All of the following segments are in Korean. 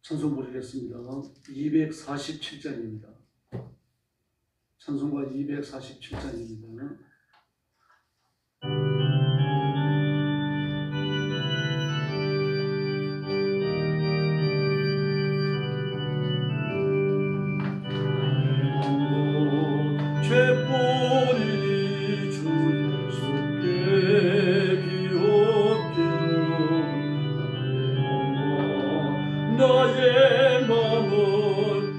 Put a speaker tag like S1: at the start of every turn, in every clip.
S1: 찬송 부르겠습니다. 247장입니다. 찬송가 247장입니다. 죄뿐이니 주 예수께 비옵기로 나의 마음을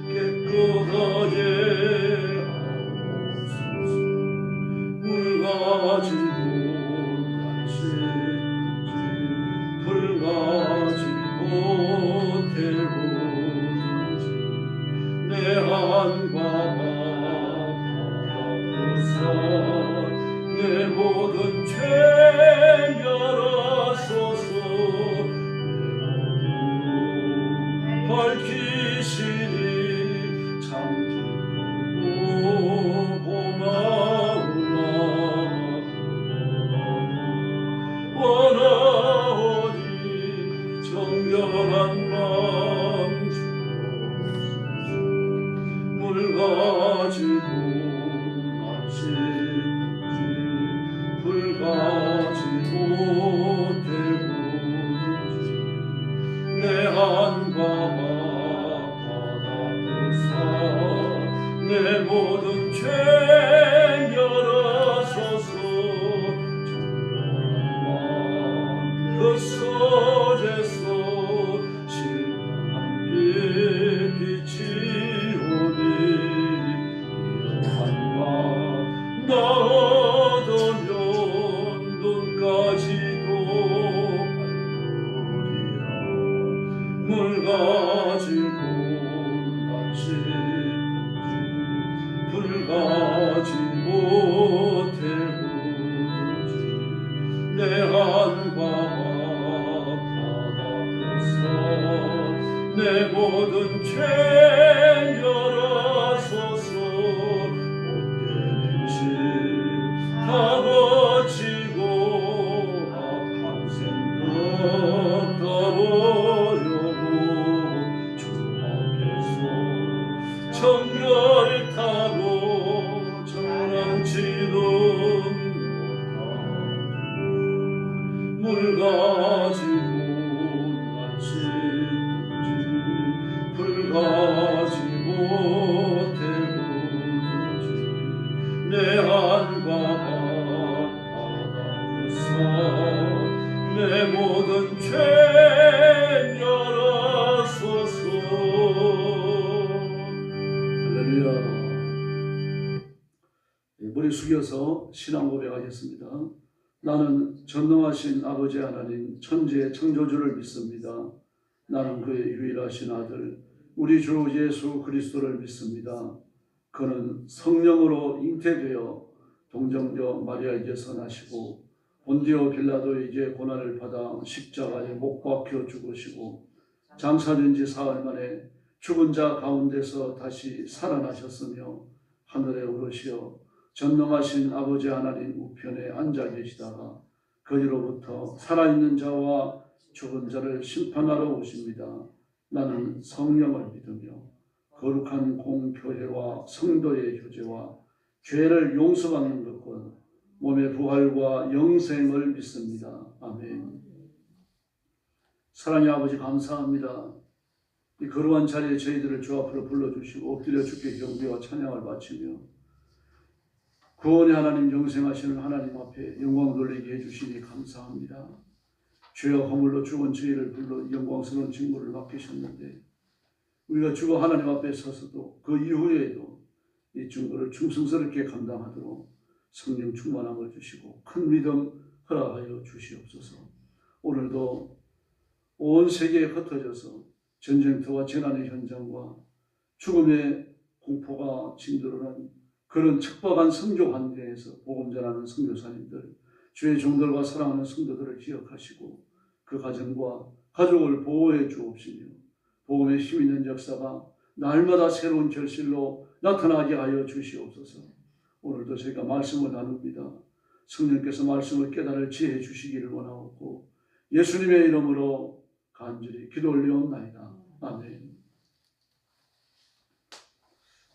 S1: 깨끗하게 하옵소서. 물가지고 날씨든지 불가지 못해보든지 내 안과 내 모든 죄 열어소서. 밝히시니 참 기쁘고 고마우나 원하오니 정결한 마음 주옵소서. 물 가지고 불가지 못해보든지 내 안과 바다에서 내 모든 죄 열어소서. 정결한 마음 그 속에서 신랑빛 빛이 오니 이러한 바 나 물 가지고 날씨든지 불가지 못해보든지 내 안과 바다에서 내 모든 죄 열어소서. 못된 행실 다 거치고 악한 생각 다 정결 타고 정랑치는 못하고 물 가지고 날씨든지 불가지 못해보든지 내 안과 바다에서 내 모든 죄 열어소서. 머리 숙여서 신앙 고백하겠습니다. 나는 전능하신 아버지 하나님 천지의 창조주를 믿습니다. 나는 그의 유일하신 아들 우리 주 예수 그리스도를 믿습니다. 그는 성령으로 잉태되어 동정녀 마리아에게서 나시고 본디오 빌라도에게 고난을 받아 십자가에 못 박혀 죽으시고 장사된 지 사흘 만에 죽은 자 가운데서 다시 살아나셨으며 하늘에 오르시어 전능하신 아버지 하나님 우편에 앉아 계시다가 거기로부터 살아있는 자와 죽은 자를 심판하러 오십니다. 나는 성령을 믿으며 거룩한 공교회와 성도의 교제와 죄를 용서받는 것과 몸의 부활과 영생을 믿습니다. 아멘. 사랑의 아버지 감사합니다. 이 거룩한 자리에 저희들을 주 앞으로 불러주시고 엎드려 주께 경배와 찬양을 바치며 구원의 하나님 영생하시는 하나님 앞에 영광 돌리게 해주시니 감사합니다. 죄와 허물로 죽은 저희를 불러 영광스러운 직무를 맡기셨는데 우리가 주가 하나님 앞에 서서도 그 이후에도 이 직무를 충성스럽게 감당하도록 성령 충만함을 주시고 큰 믿음 허락하여 주시옵소서. 오늘도 온 세계에 흩어져서 전쟁터와 재난의 현장과 죽음의 공포가 진드러는 그런 척박한 성교 환경에서 복음 전하는 선교사님들, 주의 종들과 사랑하는 성도들을 기억하시고 그 가정과 가족을 보호해 주옵시며 복음의 힘 있는 역사가 날마다 새로운 결실로 나타나게 하여 주시옵소서. 오늘도 저희가 말씀을 나눕니다. 성령께서 말씀을 깨달을 지혜 주시기를 원하옵고 예수님의 이름으로 간절히 기도 올리옵나이다. 아멘.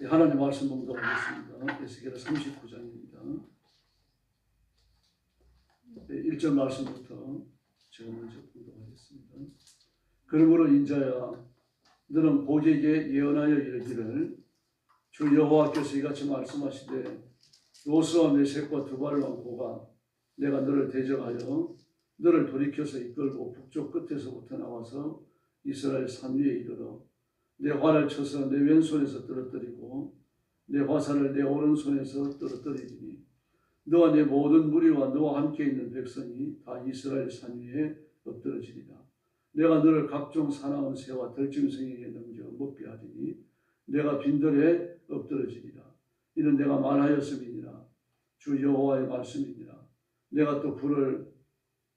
S1: 하나님 말씀 봉독하겠습니다. 에스겔 39장입니다. 1절 말씀부터 제가 먼저 봉독하겠습니다. 그러므로 인자야, 너는 고객에게 예언하여 이르기를, 주 여호와께서 이같이 말씀하시되, 요수와 메섹과 두발 왕고가 내가 너를 대적하여 너를 돌이켜서 이끌고 북쪽 끝에서부터 나와서 이스라엘 산 위에 이르러 내 활을 쳐서 내 왼손에서 떨어뜨리고 내 화살을 내 오른손에서 떨어뜨리리니 너와 내 모든 무리와 너와 함께 있는 백성이 다 이스라엘 산 위에 엎드러지리라. 내가 너를 각종 사나운 새와 들짐승에게 넘겨 먹게 하리니 내가 빈들에 엎드러지리라. 이는 내가 말하였음이니라. 주 여호와의 말씀이니라. 내가 또 불을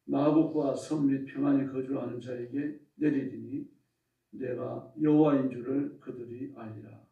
S1: 마국과 섬 및 평안히 거주하는 자에게 내리리니 내가 여호와인 줄을 그들이 알리라.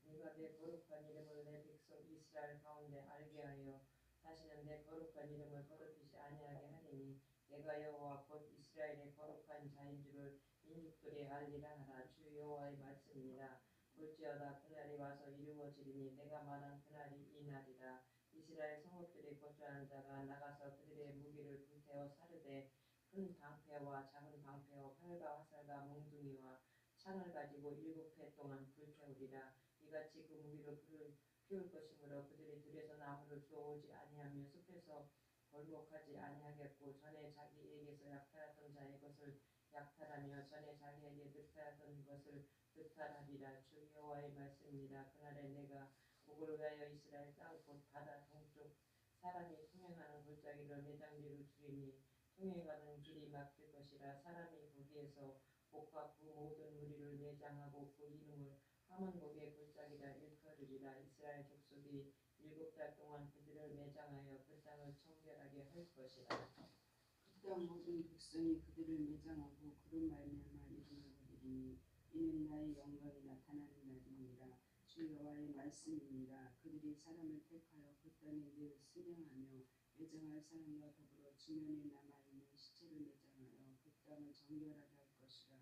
S2: 내가 내 거룩한 이름을 내 백성 이스라엘 가운데 알게 하여 다시는 내 거룩한 이름을 거듭히지 아니하게 하리니 내가 여호와 곧 이스라엘의 거룩한 자인 줄을 민족들이 알리라 하라. 주 여호와의 말씀이니라. 볼지어다 그날이 와서 이루어지리니 내가 말한 그날이 이 날이라. 이스라엘 성읍들이 거주하는 자가 나가서 그들의 무기를 불태워 사르되 큰 방패와 작은 방패와 활과 화살과 몽둥이와 창을 가지고 7해 동안 불태우리라. 이같이 그 무기로 불을 피울 것이므로 그들이 들에서 나무를 쏘오지 아니하며 숲에서 벌목하지 아니하겠고 전에 자기에게서 약탈했던 자의 것을 약탈하며 전에 자기에게 늑탈했던 것을 늑탈하리라. 주 여호와의 말씀이니라. 그날에 내가 목을 위하여 이스라엘 땅 곧 바다 동쪽 사람이 통행하는 골짜기를 매장지로 주리니 통행하는 길이 막힐 것이라. 사람이 거기에서 목과 그 모든 무리를 매장하고 그 이름을 화문곡의 골짜기라 일컬으리라. 이스라엘 족속이 7달 동안 그들을 매장하여 그 땅을 청결하게 할 것이라.
S3: 그 땅 모든 백성이 그들을 매장하고 그로 말미암아 이름을 부르리니 이는 나의 영광이 나타나는 날이니라. 주 여호와의 말씀이니라. 그들이 사람을 택하여 그 땅에 늘 승냥하며 매장할 사람과 더불어 주변에 남아있는 시체를 매장하여 그 땅을 정결하게 할 것이라.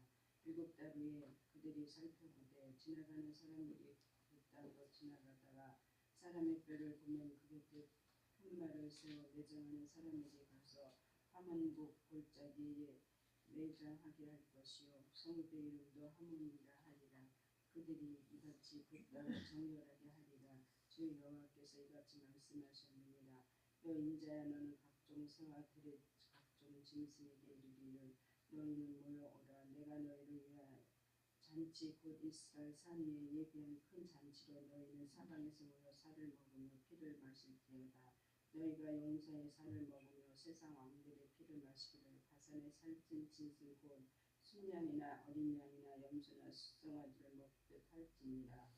S3: 7달 후에 그들이 살펴보되 지나가는 사람들이 그 땅으로 지나가다가 사람의 뼈를 보면 그 곁에 푯말을 세워 매장하는 사람에게 가서 하몬국 골짜기에 매장하게 할 것이요 성읍의 이름도 하몬이라 하리라. 그들이 이같이 그 땅을 정결하게 하리라. 주 여호와께서 이같이 말씀하셨느니라. 너 인자야, 너는 각종 새와 들의 각종 짐승에게 이르기를 너희는 모여오라. 내가 너희를 위하여 잔치 곧 이스라엘 산 위에 예비한 큰 잔치로 너희는 사방에서 모여 살을 먹으며 피를 마실지어다. 너희가 용사의 살을 먹으며 세상 왕들의 피를 마시기를 바산의 살찐 짐승 곧 순양이나 어린 양이나 염소나 숙성아지를 먹듯 할지니라.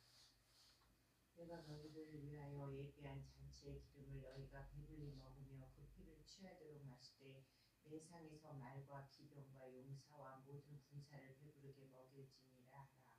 S2: 내가 너희를 위하여 예비한 잔치의 기름을 너희가 배불리 먹으며 그 피를 취하도록 마시되 매상에서 말과 기병과 용사와 모든 군사를 배부르게 먹일지니라 하라.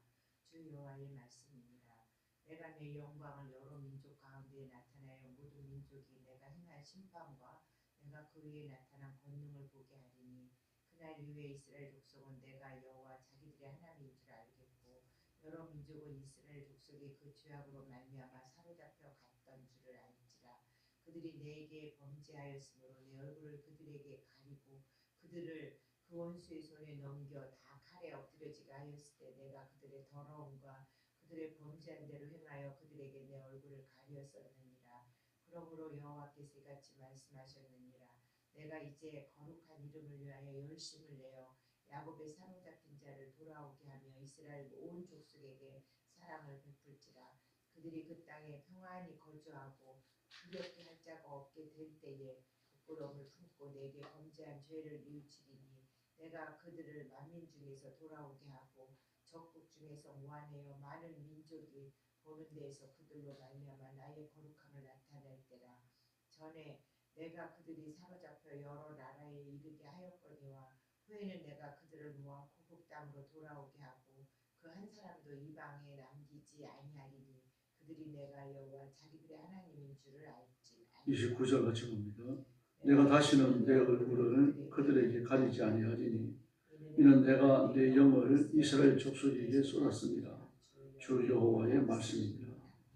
S2: 주 여호와의 말씀이니라. 내가 내 영광을 여러 민족 가운데 나타나여 모든 민족이 내가 행한 심판과 내가 그 위에 나타난 권능을 보게 하리니 그날 이후에 이스라엘 족속은 내가 여호와 자기들의 하나님인 줄 알겠고 여러 민족은 이스라엘 족속이 그 죄악으로 말미암아 사로잡혀 갔던 줄을 알지라. 그들이 내게 범죄하였으므로 내 얼굴을 그들에게 가리고 그들을 그 원수의 손에 넘겨 다 칼에 엎드려지게 하였을 때 내가 그들의 더러움과 그들의 범죄한 대로 행하여 그들에게 내 얼굴을 가렸었느니라. 그러므로 여호와께서 이같이 말씀하셨느니라. 내가 이제 거룩한 이름을 위하여 열심을 내어 야곱의 사로잡힌 자를 돌아오게 하며 이스라엘 온 족속에게 사랑을 베풀지라. 그들이 그 땅에 평안히 거주하고 두렵게 할 자가 없게 될 때에 부끄러움을 품고 내게 범죄한 죄를 뉘우치리니 내가 그들을 만민 중에서 돌아오게 하고 적국 중에서 모아내어 많은 민족이 보는 데에서 그들로 말미암아 나의 거룩함을 나타낼 때라. 전에 내가 그들이 사로잡혀 여러 나라에 이르게 하였거니와 후에는 내가 그들을 모아 고국 땅으로 돌아오게 하고 그 한 사람도 이방에 남기지 아니하리니 그들이 내가 여호와 자기들의 하나님인 줄을 알지.
S1: 29절 같이 봅니다. 내가 다시는 내 얼굴을 그들에게 가리지 아니하리니 이는 내가 내 영을 이스라엘 족속에게 쏟았습니다. 주 여호와의 말씀입니다.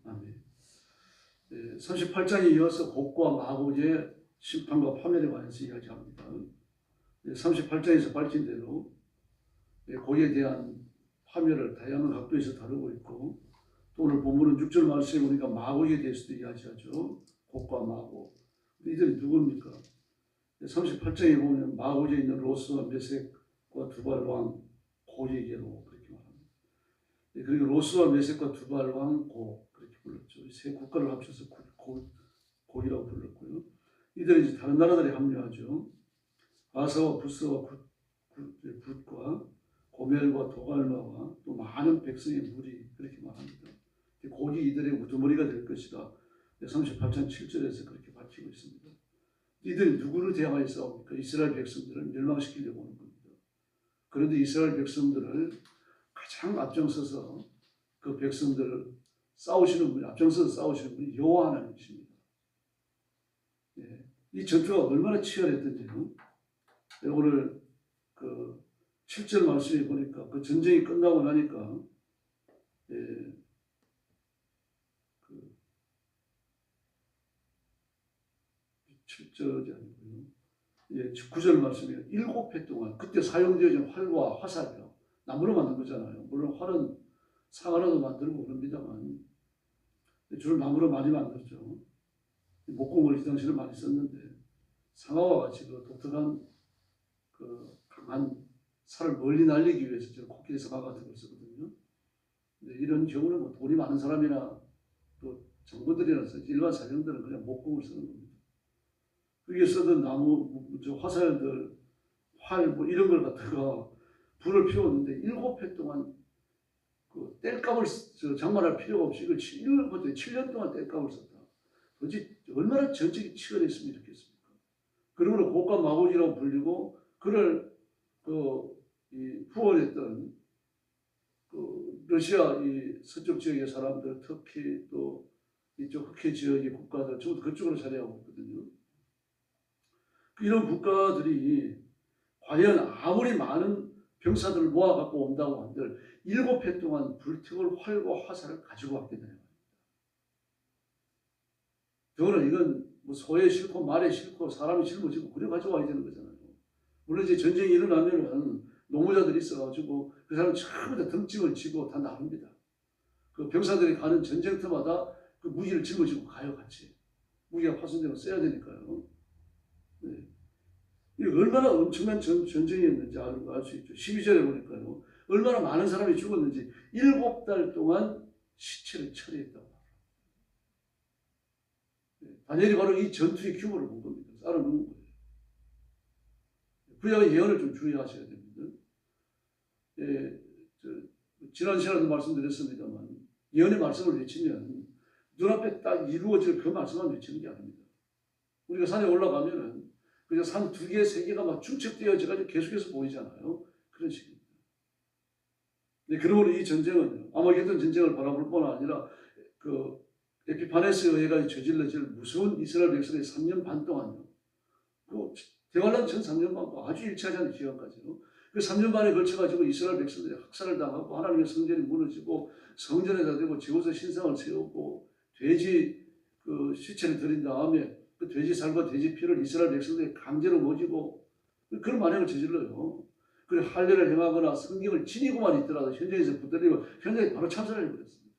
S1: 아멘. 38장에 이어서 곡과 마곡의 심판과 파멸에 관해서 이야기합니다. 38장에서 밝힌 대로 곡에 대한 파멸을 다양한 각도에서 다루고 있고, 또 오늘 본문은 6절 말씀에 보니까 마곡에 대해서도 이야기하죠. 곡과 마곡. 이들이 누굽니까? 38장에 보면 마곡에 있는 로스와 메섹과 두발 왕 고에게로 그렇게 말합니다. 그리고 로스와 메섹과 두발 왕 고 그렇게 불렀죠. 세 국가를 합쳐서 고이라고 불렀고요. 이들은 이제 다른 나라들이 합류하죠. 아사와 부스와 굿과 고멜과 도갈마와 또 많은 백성의 무리 그렇게 말합니다. 고기 이들의 우두머리가 될 것이다. 38장 7절에서 그렇게 밝히고 있습니다. 이들이 누구를 대항하여 싸웁니까? 이스라엘 백성들을 멸망시키려고 하는 겁니다. 그런데 이스라엘 백성들을 가장 앞장서서 그 백성들을 앞장서서 싸우시는 분이 여호와 하나님이십니다. 이 전투가 얼마나 치열했던지요. 오늘 그 7절 말씀에 보니까 그 전쟁이 끝나고 나니까 7절이 아니고요. 9절 말씀에 7해 동안 그때 사용되어진 활과 화살이요. 나무로 만든 거잖아요. 물론 활은 상하로도 만들고 그럽니다만 주로 나무로 많이 만들죠. 목공을 이 당시는 많이 썼는데 상하와 같이 그 독특한 그 강한 살을 멀리 날리기 위해서 저 코끼리 상하 같은 걸 쓰거든요. 근데 이런 경우는 뭐 돈이 많은 사람이나 또 정부들이나 일반 사병들은 그냥 목공을 쓰는 겁니다. 그게 쓰던 나무, 저 화살들, 활 뭐 이런 걸 갖다가 불을 피웠는데 7해 동안 그 땔감을 장만할 필요가 없이 이걸 7년 동안 땔감을 썼다. 도대체 얼마나 전쟁이 치열했으면 좋겠습니까? 그러므로 곡과 마곡이라고 불리고 그를 후원했던 그 러시아 이 서쪽 지역의 사람들, 터키 또 이쪽 흑해 지역의 국가들 전부 그쪽으로 자리하고 있거든요. 이런 국가들이 과연 아무리 많은 병사들을 모아갖고 온다고 한들 7해 동안 불태울 활과 화살을 가지고 왔겠나요? 더구나 이건 뭐 소에 싣고 말에 싣고 사람이 짊어지고 그래 가져와야 되는 거잖아요. 물론 이제 전쟁이 일어나면은 노무자들이 있어가지고 그 사람 전부 다 등짐을 지고 다 나옵니다. 그 병사들이 가는 전쟁터마다 그 무기를 짊어지고 가요, 같이. 무기가 파손되면 써야 되니까요. 네. 이게 얼마나 엄청난 전쟁이었는지 알 수 있죠. 12절에 보니까요. 얼마나 많은 사람이 죽었는지 7달 동안 시체를 처리했다고. 다니엘이 바로 이 전투의 규모를 본 겁니다. 알아놓은 거예요. 구약의 예언을 좀 주의하셔야 됩니다. 지난 시간에도 말씀드렸습니다만 예언의 말씀을 외치면 눈앞에 딱 이루어질 그 말씀만 외치는 게 아닙니다. 우리가 산에 올라가면은 그냥 산 2개, 3개가 막 중첩되어져가지고 계속해서 보이잖아요. 그런 식입니다. 그러므로 이 전쟁은 아마겟돈 전쟁을 바라볼 뿐 아니라 그 에피파네스에 의해 저질러질 무서운 이스라엘 백성의 3년 반 동안요. 그 대관람 전 3년 반 아주 일치하지 않은 기간까지요. 그 3년 반에 걸쳐가지고 이스라엘 백성들이 학살을 당하고 하나님의 성전이 무너지고 성전에다 대고 제우스 신상을 세우고 돼지 그 시체를 드린 다음에 그 돼지 살과 돼지 피를 이스라엘 백성들이 강제로 모지고 그런 만행을 저질러요. 그리고 할례를 행하거나 성경을 지니고만 있더라도 현장에서 붙들리고 현장에 바로 참살을 해버렸습니다.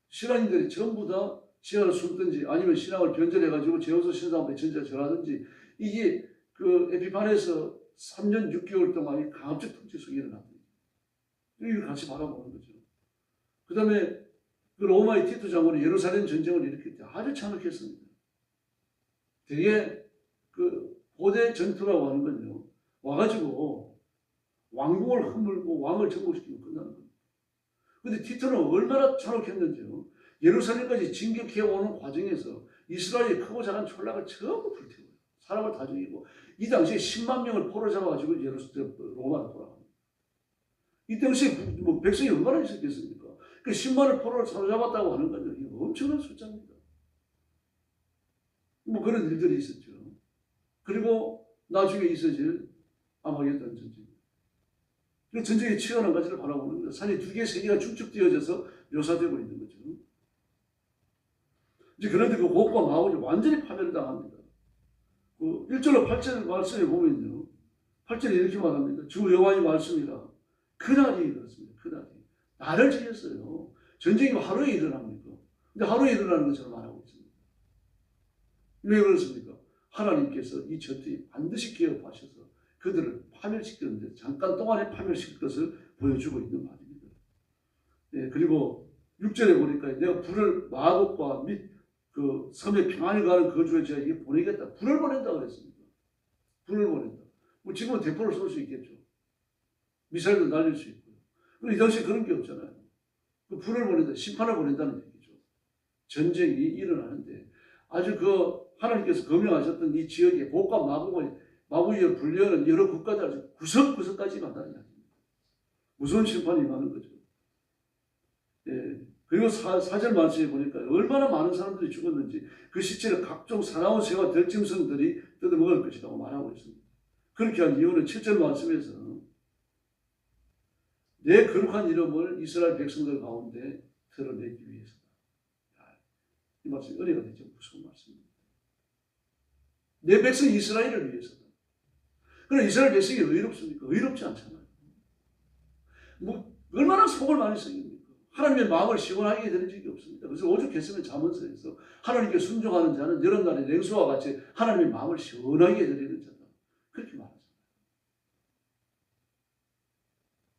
S1: 신앙인들이 전부 다 신앙을 숨든지 아니면 신앙을 변절해가지고 제우스 신상 앞에 전자 절하든지 이게 그 에피판에서 3년 6개월 동안 이 강압적 통치 속에 일어납니다. 이걸 같이 바라보는 거죠. 그 다음에 그 로마의 티투 장군이 예루살렘 전쟁을 일으킬 때 아주 참혹했습니다. 되게 그 고대 전투라고 하는 건요. 와가지고 왕궁을 허물고 왕을 정복시키면 끝나는 겁니다. 그런데 티투는 얼마나 참혹했는지요. 예루살렘까지 진격해 오는 과정에서 이스라엘이 크고 작은 촌락을 전부 불태워요. 사람을 다 죽이고 이 당시에 10만 명을 포로 잡아가지고 로마로 돌아갑니다. 이 당시에 뭐 백성이 얼마나 있었겠습니까? 그 10만을 포로를 사로잡았다고 하는 건요. 이거 엄청난 숫자입니다. 뭐 그런 일들이 있었죠. 그리고 나중에 있어질 아마겟돈 전쟁. 그 전쟁이 치열한 가지를 바라보는 거예요. 산이 두 개, 세 개가 축축되어져서 묘사되고 있는 거죠. 이제 그런데 그 곡과 마곡이 완전히 파멸을 당합니다. 그 1절로 8절 말씀에 보면요. 8절에 이렇게 말합니다. 주 여호와의 말씀이라. 그날이 그렇습니다. 그날이. 날을 지었어요. 전쟁이 하루에 일어납니까? 근데 하루에 일어나는 것처럼 말하고 있습니다. 왜 그렇습니까? 하나님께서 이 전투에 반드시 개업하셔서 그들을 파멸시키는데 잠깐 동안에 파멸시킬 것을 보여주고 있는 말입니다. 네, 그리고 6절에 보니까 내가 불을 마곡과 및 그 섬에 평안히 가는 거주에 제가 이게 보내겠다. 불을 보낸다 그랬습니다. 불을 보낸다. 뭐 지금은 대포를 쏠 수 있겠죠. 미사일도 날릴 수 있고요. 그런데 이 당시에 그런 게 없잖아요. 그 불을 보낸다. 심판을 보낸다는 얘기죠. 전쟁이 일어나는데 아주 그 하나님께서 거명하셨던 이 지역에 곡과 마곡에 불려는 여러 국가들 아주 구석구석까지 간다는 이야기입니다. 무서운 심판이 임하는 거죠. 예. 그리고 4절 말씀에 보니까 얼마나 많은 사람들이 죽었는지 그 시체를 각종 사나운 새와 들짐승들이 뜯어먹을 것이라고 말하고 있습니다. 그렇게 한 이유는 7절 말씀에서 내 거룩한 이름을 이스라엘 백성들 가운데 드러내기 위해서다. 이 말씀이 은혜가 되죠. 무서운 말씀입니다. 내 백성 이스라엘을 위해서다. 그러나 이스라엘 백성이 의롭습니까? 의롭지 않잖아요. 뭐 얼마나 속을 많이 썩입니까? 하나님의 마음을 시원하게 되는 적이 없습니다. 그래서 오죽했으면 잠언서에서 하나님께 순종하는 자는 여름날의 냉수와 같이 하나님의 마음을 시원하게 되는 자다. 그렇게 말하잖아요.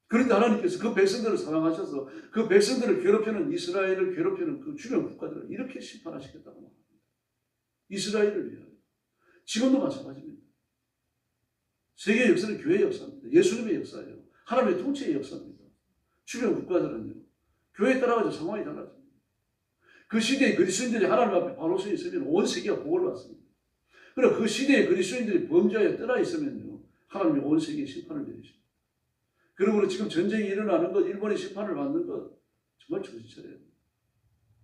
S1: 그런데 하나님께서 그 백성들을 사랑하셔서 그 백성들을 괴롭히는 이스라엘을 괴롭히는 그 주변 국가들을 이렇게 심판하시겠다고 말합니다. 이스라엘을 위하여. 지금도 마찬가지입니다. 세계 역사는 교회의 역사입니다. 예수님의 역사예요. 하나님의 통치의 역사입니다. 주변 국가들은요. 교회에 따라가지고 상황이 달라집니다. 그 시대의 그리스도인들이 하나님 앞에 바로 서 있으면 온 세계가 복을 받습니다. 그리고 그 시대의 그리스도인들이 범죄하여 떠나 있으면요. 하나님이 온 세계에 심판을 내리십니다. 그러므로 지금 전쟁이 일어나는 것, 일본의 심판을 받는 것 정말 정신 차려야 됩니다.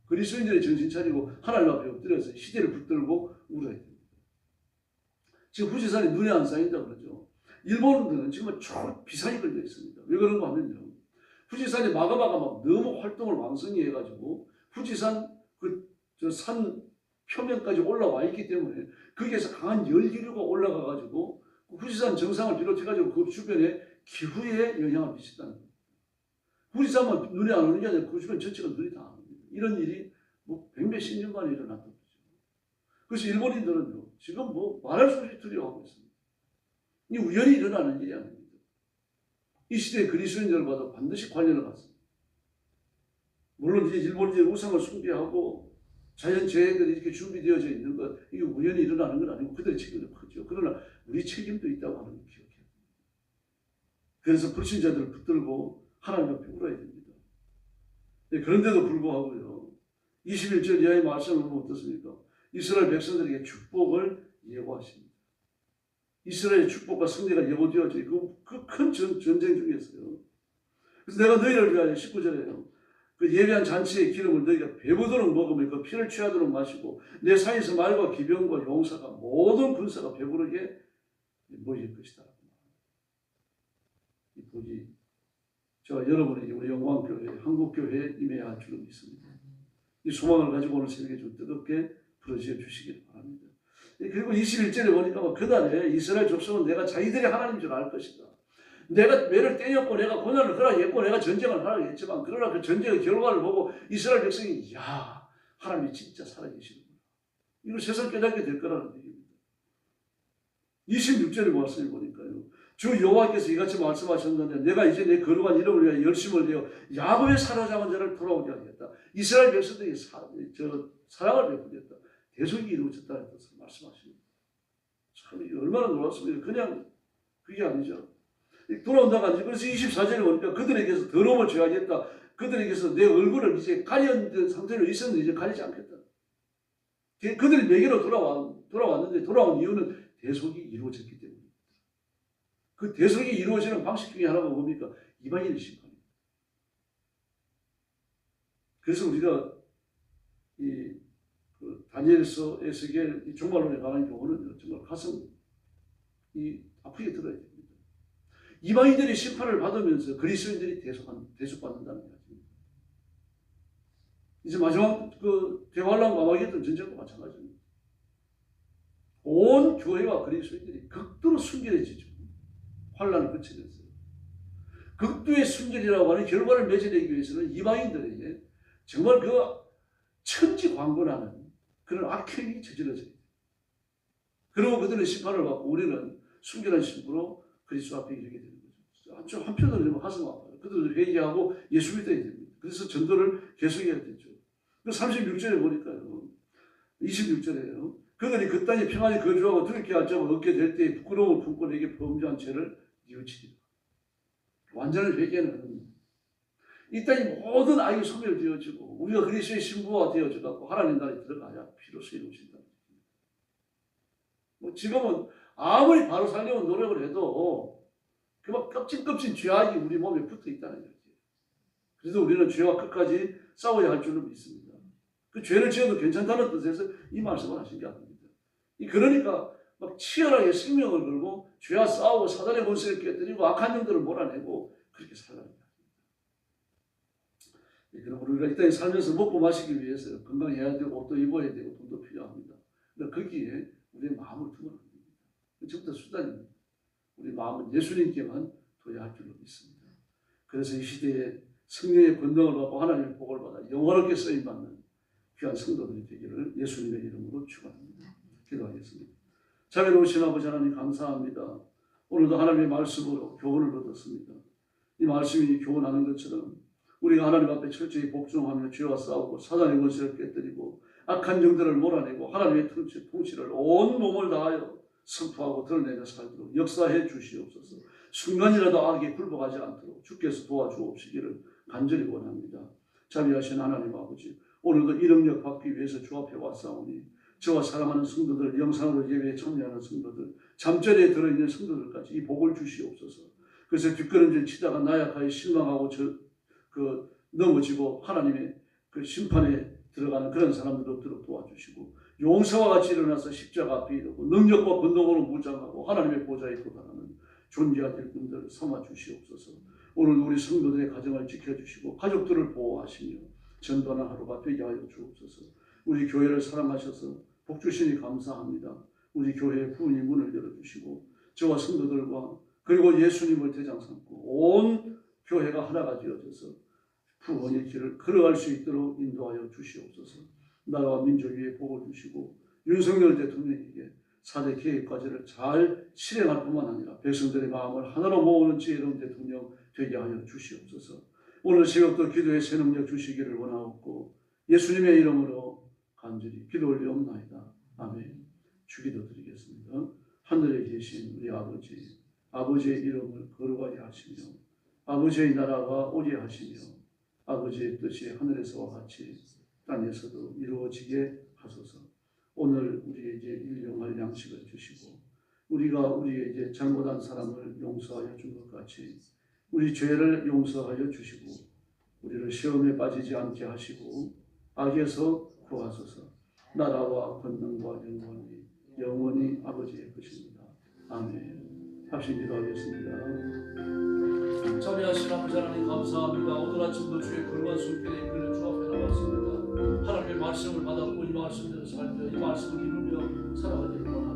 S1: 그리스도인들이 정신 차리고 하나님 앞에 엎드려서 시대를 붙들고 울어야 됩니다. 지금 후지산이 눈에 안 쌓인다 그러죠. 일본은 지금 비산이 걸려 있습니다. 왜 그런가 하면요. 후지산이 마그마가 막 너무 활동을 왕성히 해가지고 후지산 저 산 표면까지 올라와 있기 때문에 거기에서 강한 열기류가 올라가가지고 후지산 정상을 비롯해가지고 그 주변에 기후에 영향을 미친다는 겁니다. 후지산만 눈에 안 오는 게 아니라 그 주변 전체가 눈이 다 안 옵니다. 이런 일이 뭐 백몇십 년 만에 일어났던 거죠. 그래서 일본인들은요 지금 뭐 말할 수 없이 두려워하고 있습니다. 이 우연히 일어나는 일이 아닙니다. 이 시대의 그리스도인들과도 반드시 관련을 갖습니다. 물론 이제 일본이 우상을 숭배하고 자연재해들이 이렇게 준비되어져 있는 것, 이게 우연히 일어나는 건 아니고 그들의 책임도 크죠. 그러나 우리 책임도 있다고 하는 걸 기억해야 됩니다. 그래서 불신자들을 붙들고 하나님 앞에 울어야 됩니다. 네, 그런데도 불구하고요. 21절 이하의 말씀을 보면 어떻습니까? 이스라엘 백성들에게 축복을 예고하십니다. 이스라엘의 축복과 승리가 예고되어져 있고 그 큰 전쟁 중에서요. 그래서 내가 너희를 위하여 19절에요. 그 예배한 잔치의 기름을 너희가 배부도록 먹으며 그 피를 취하도록 마시고 내 사이에서 말과 기병과 용사가 모든 군사가 배부르게 모일 것이다. 이 복이 저와 여러분에게 우리 영광교회, 한국교회에 임해야 할 줄로 믿습니다. 이 소망을 가지고 오늘 새벽에 좀 뜨겁게 부르짖어 주시길 바랍니다. 그리고 21절에 보니까 그날에 이스라엘 족속은 내가 자기들의 하나님인 줄 알 것이다. 내가 매를 때렸고 내가 고난을 허락했고 내가 전쟁을 허락했지만 그러나 그 전쟁의 결과를 보고 이스라엘 백성이 야 하나님이 진짜 살아계시는구나. 이걸 세상 깨닫게 될 거라는 얘기입니다. 26절의 말씀을 보니까요. 주 여호와께서 이같이 말씀하셨는데 내가 이제 내 거룩한 이름을 위하여 열심을 내어 야곱의 사로잡은 자를 돌아오게 하겠다. 이스라엘 백성들에게 사랑을 베푸겠다. 대속이 이루어졌다는 것을 말씀하십니다. 참 이게 얼마나 놀랍습니까? 그냥 그게 아니죠. 돌아온다가 아니죠. 그래서 24절에 보니까 그들에게서 더러움을 죄하겠다. 그들에게서 내 얼굴을 이제 가리는 상태로 있었는데 이제 가리지 않겠다. 그들이 내게로 돌아왔는데 돌아온 이유는 대속이 이루어졌기 때문입니다. 그 대속이 이루어지는 방식 중에 하나가 뭡니까? 이방인의 심판입니다. 그래서 우리가 다니엘서, 에스겔, 이 종말론에 관한 경우는 정말 가슴이 아프게 들어야 됩니다. 이방인들이 심판을 받으면서 그리스도인들이 대속받는다는 이야기입니다. 이제 마지막 그 대환란 마마게돈 전쟁과 마찬가지입니다. 온 교회와 그리스도인들이 극도로 순결해지죠. 환란을 거치면서. 극도의 순결이라고 하는 결과를 맺어내기 위해서는 이방인들에게 정말 그 천지광건하는 그런 악행이 저질러져야 돼요. 그리고 그들은 심판을 받고 우리는 순결한 신부로 그리스도 앞에 이르게 되는 거죠. 한편으로 가슴 아파요. 그들을 회개하고 예수 믿어야 됩니다. 그래서 전도를 계속해야 되죠. 36절에 보니까요. 26절에요. 그들이 그 땅에 평안히 거주하고 들게 할 자가 얻게 될 때에 부끄러움을 품고 내게 범죄한 죄를 뉘우치리라. 완전한 회개는 이 땅이 모든 악이 소멸되어지고 우리가 그리스도의 신부가 되어져갖고 하나님 나라에 들어가야 비로소 이루어진다. 지금은 아무리 바로 살려고 노력을 해도 그만 껍질껍질 죄악이 우리 몸에 붙어 있다는 거지. 그래서 우리는 죄와 끝까지 싸워야 할 줄로 믿습니다. 그 죄를 지어도 괜찮다는 뜻에서 이 말씀을 하신 게 아닙니다. 그러니까 막 치열하게 생명을 걸고 죄와 싸우고 사단의 권세를 깨뜨리고 악한 영들을 몰아내고 그렇게 살라는 거예요. 그럼 우리가 이 땅에 살면서 먹고 마시기 위해서 건강해야 되고 옷도 입어야 되고 돈도 필요합니다. 그러니까 거기에 우리의 마음을 두면 안 됩니다. 전부 다 수단입니다. 우리 마음은 예수님께만 둬야 할 줄로 믿습니다. 그래서 이 시대에 성령의 권능을 받고 하나님의 복을 받아 영원하게 쓰임받는 귀한 성도들이 되기를 예수님의 이름으로 축원합니다. 기도하겠습니다. 자비로우신 아버지 하나님 감사합니다. 오늘도 하나님의 말씀으로 교훈을 얻었습니다. 이 말씀이 교훈하는 것처럼 우리가 하나님 앞에 철저히 복종하며 죄와 싸우고 사단의 권세를 깨뜨리고 악한 영들을 몰아내고 하나님의 통치를 온 몸을 다하여 선포하고 드러내며 살도록 역사해 주시옵소서. 순간이라도 악에 굴복하지 않도록 주께서 도와주옵시기를 간절히 원합니다. 자비하신 하나님 아버지, 오늘도 이 능력 받기 위해서 주 앞에 왔사오니 저와 사랑하는 성도들, 영상으로 예배에 참여하는 성도들, 잠자리에 들어있는 성도들까지 이 복을 주시옵소서. 그래서 뒷걸음질 치다가 나약하여 실망하고 넘어지고 하나님의 그 심판에 들어가는 그런 사람들 없도록 도와주시고, 용서와 같이 일어나서 십자가 앞에 이르고 능력과 권능으로 무장하고 하나님의 보좌에 도달하는 존귀한 일꾼들 삼아 주시옵소서. 오늘 우리 성도들의 가정을 지켜주시고 가족들을 보호하시며 전도하는 하루가 되게 하여 주옵소서. 우리 교회를 사랑하셔서 복 주시니 감사합니다. 우리 교회의 부흥의 문을 열어주시고 저와 성도들과 그리고 예수님을 대장 삼고 온 교회가 하나가 되어져서 부흥의 길을 걸어갈 수 있도록 인도하여 주시옵소서. 나라와 민족 위에 복을 주시고 윤석열 대통령에게 4대 계획까지를 잘 실행할 뿐만 아니라 백성들의 마음을 하나로 모으는 지혜로운 대통령 되게 하여 주시옵소서. 오늘 새벽도 기도의 새 능력 주시기를 원하옵고 예수님의 이름으로 간절히 기도 올리옵나이다. 아멘. 주기도 드리겠습니다. 하늘에 계신 우리 아버지, 아버지의 이름을 거룩하게 하시며 아버지의 나라가 오게 하시며 아버지의 뜻이 하늘에서와 같이 땅에서도 이루어지게 하소서. 오늘 우리에게 일용할 양식을 주시고 우리가 우리에게 잘못한 사람을 용서하여 준 것 같이 우리 죄를 용서하여 주시고 우리를 시험에 빠지지 않게 하시고 악에서 구하소서. 나라와 권능과 영광이 영원히 아버지의 것입니다. 아멘. 합심 기도하겠습니다. 자비하신 아버지 하나님 감사합니다. 오늘 아침도 주의 거룩한 손길에 이끌려 주 앞에 나왔습니다. 하나님의 말씀을 받았고 이 말씀대로 살며 이 말씀을 이루며 살아가기를 원합니다.